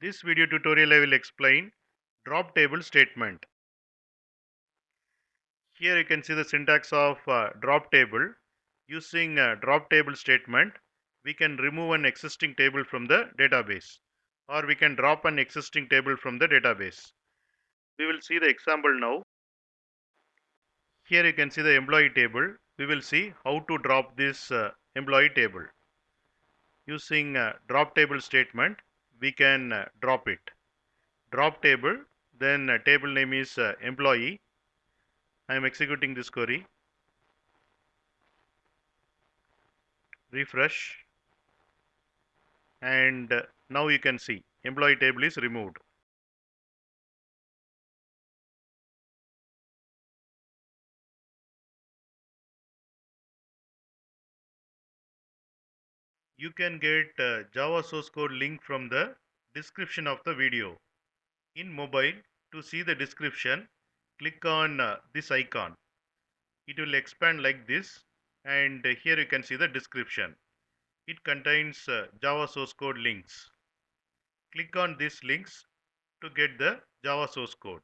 This video tutorial I will explain drop table statement. Here you can see the syntax of drop table. Using drop table statement, we can remove an existing table from the database, or we can drop an existing table from the database. We will see the example now. Here you can see the employee table. We will see how to drop this employee table. Using drop table statement, we can drop it. Drop table, then table name is employee. I am executing this query. Refresh, and now you can see employee table is removed. You can get Java source code link from the description of the video. In mobile, to see the description, click on this icon. It will expand like this, and here you can see the description. It contains Java source code links. Click on these links to get the Java source code.